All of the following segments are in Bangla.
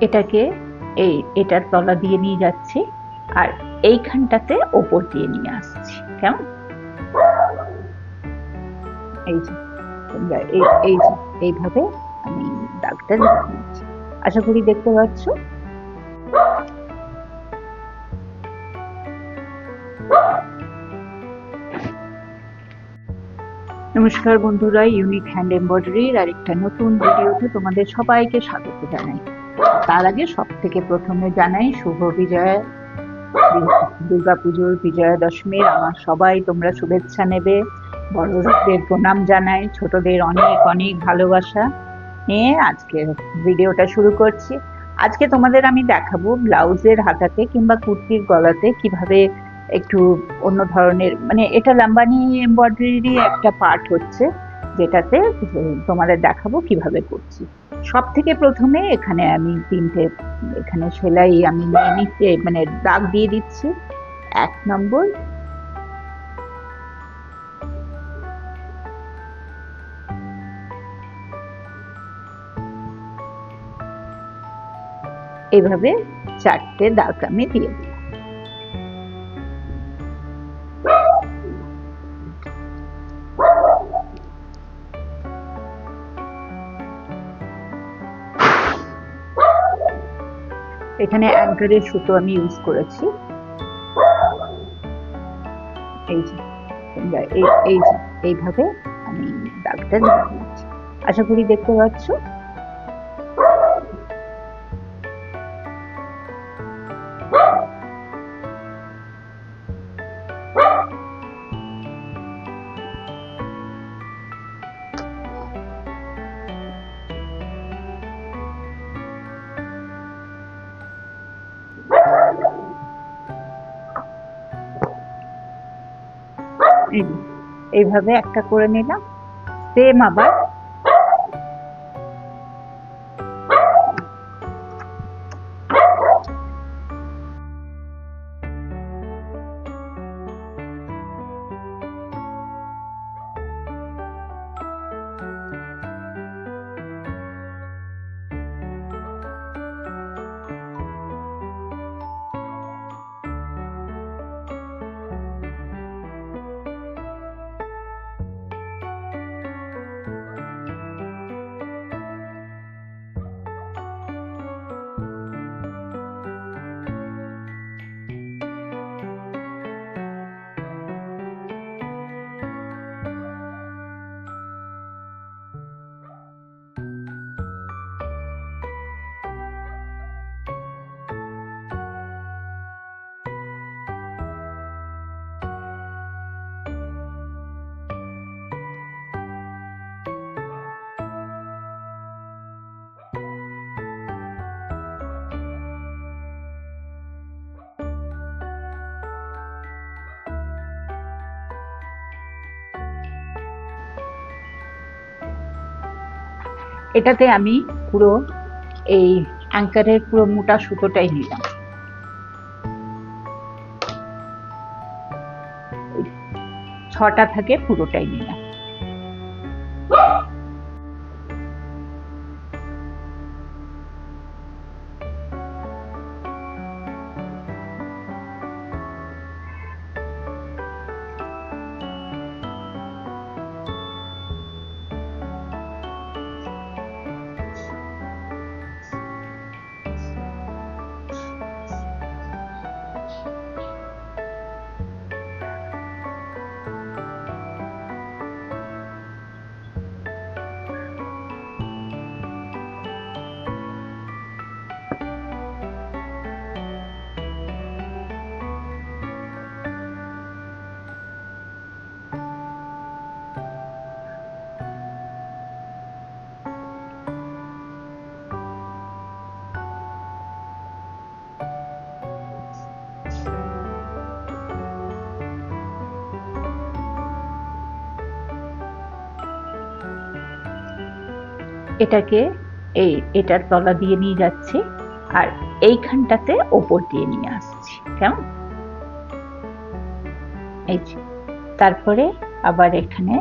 এটাকে এটার তলা দিয়ে নিয়ে যাচ্ছি আর এইখানটাতে ওপর দিয়ে নিয়ে আসছি। কেমন? এই যে তোমরা এই যে এইভাবে আমি দাগটা দিয়ে দিচ্ছি। আশা করি দেখতে পাচ্ছ। নমস্কার বন্ধুরা, ইউনিক হ্যান্ড এমব্রয়ডারির আরেকটা নতুন ভিডিওতে তোমাদের সবাইকে স্বাগত জানাই। তার আগে সব থেকে প্রথমে জানাই শুভ বিজয়া, দুর্গাপুজোর বিজয়া দশমীর আমার সবাই তোমরা শুভেচ্ছা নেবে। বড়দের প্রণাম জানাই, ছোটদের অনেক অনেক ভালোবাসা নিয়ে আজকের ভিডিওটা শুরু করছি। আজকে তোমাদের আমি দেখাবো ব্লাউজের হাতাতে কিংবা কুর্তির গলাতে কিভাবে একটু অন্য ধরনের, মানে এটা লাম্বানি এমব্রয়ডারি একটা পার্ট হচ্ছে, যেটাতে তোমাদের দেখাবো কিভাবে করছি। সব থেকে প্রথমে এখানে আমি তিনটে এখানে সেলাই আমি নিয়ে নিচ্ছি, মানে দাগ দিয়ে দিচ্ছি। 1 নম্বর, এভাবে 4টে দাগ আমি দিয়ে দিই। এখানে অ্যাঙ্কারের সুতো আমি ইউজ করেছি। এই যে তোমরা এই যে এইভাবে আমি দাগটা দিয়ে দিচ্ছি। আশা করি দেখতে পাচ্ছ। এইভাবে একটা করে নিলাম, সেম আবার এটাতে আমি পুরো এই অ্যাঙ্কারের পুরো মোটা সুতোটাই নিলাম। 6টা থাকে পুরোটাই নিলাম। এটাকে এটার তলা দিয়ে নিয়ে যাচ্ছি আর এইখানটাতে ওপর দিয়ে নিয়ে আসছি। কেমন? এই যে তারপরে আবার এখানে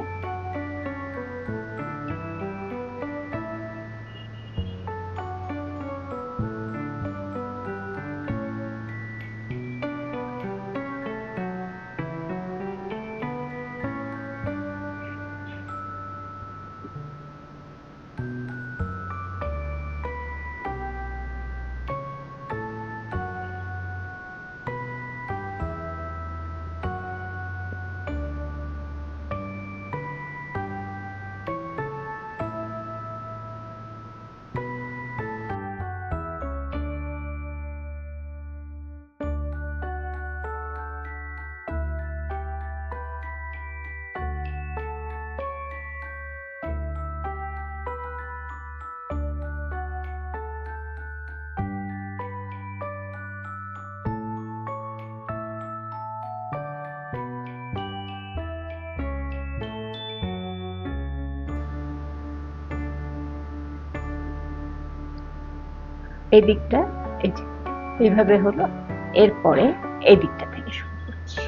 এই দিকটা এই যে এইভাবে হলো, এরপরে এই দিকটা থেকে শুরু করছি।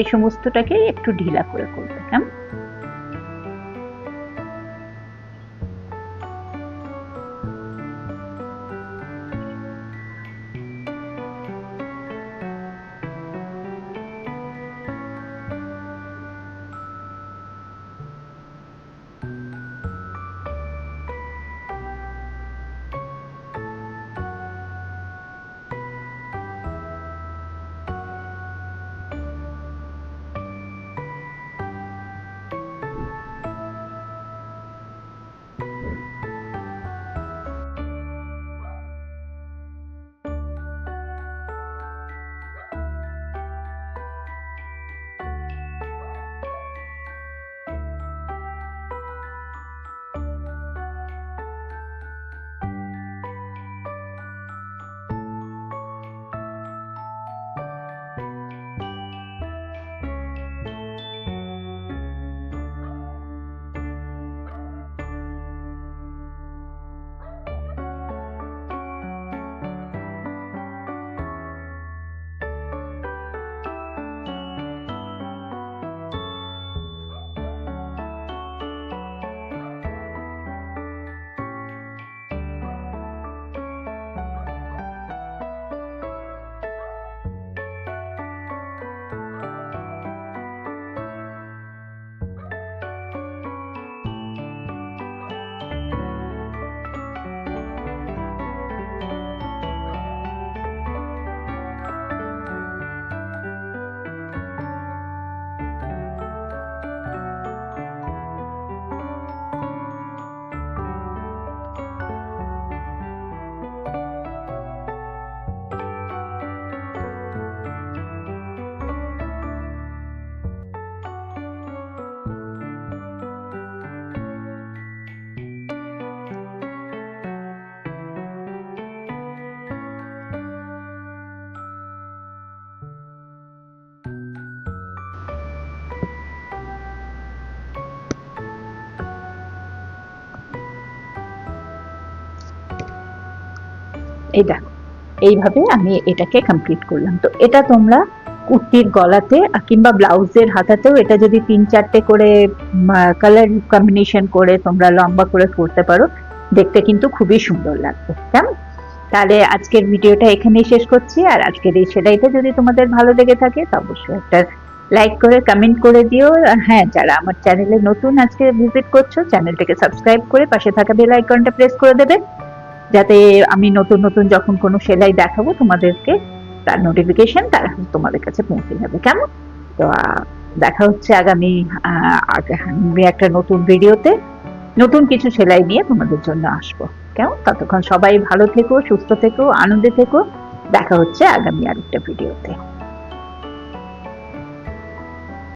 এই সমস্তটাকে একটু ঢিলা করে করবে, কেমন? এই দেখো, এইভাবে আমি এটাকে কমপ্লিট করলাম। তো এটা তোমরা কুর্তির গলাতে কিংবা ব্লাউজের হাতাতেও এটা যদি 3-4টে করে কালার কম্বিনেশন করে তোমরা লম্বা করে করতে পারো, দেখতে কিন্তু খুবই সুন্দর লাগবে, কেমন? তাহলে আজকের ভিডিওটা এখানেই শেষ করছি। আর আজকের এই সেলাইটা যদি তোমাদের ভালো লেগে থাকে তো অবশ্যই একটা লাইক করে কমেন্ট করে দিও। আর হ্যাঁ, যারা আমার চ্যানেলে নতুন আজকে ভিজিট করছো, চ্যানেলটাকে সাবস্ক্রাইব করে পাশে থাকা বেল আইকনটা প্রেস করে দেবে, যাতে আমি নতুন নতুন যখন কোনো সেলাই দেখাবো তোমাদেরকে তার নোটিফিকেশন তার তোমাদের কাছে পৌঁছে যাবে, কেমন? তো দেখা হচ্ছে আগামী একটা নতুন ভিডিওতে, নতুন কিছু সেলাই নিয়ে তোমাদের জন্য আসবো, কেমন? ততক্ষণ সবাই ভালো থেকো, সুস্থ থেকো, আনন্দে থেকো। দেখা হচ্ছে আগামী আরেকটা ভিডিওতে।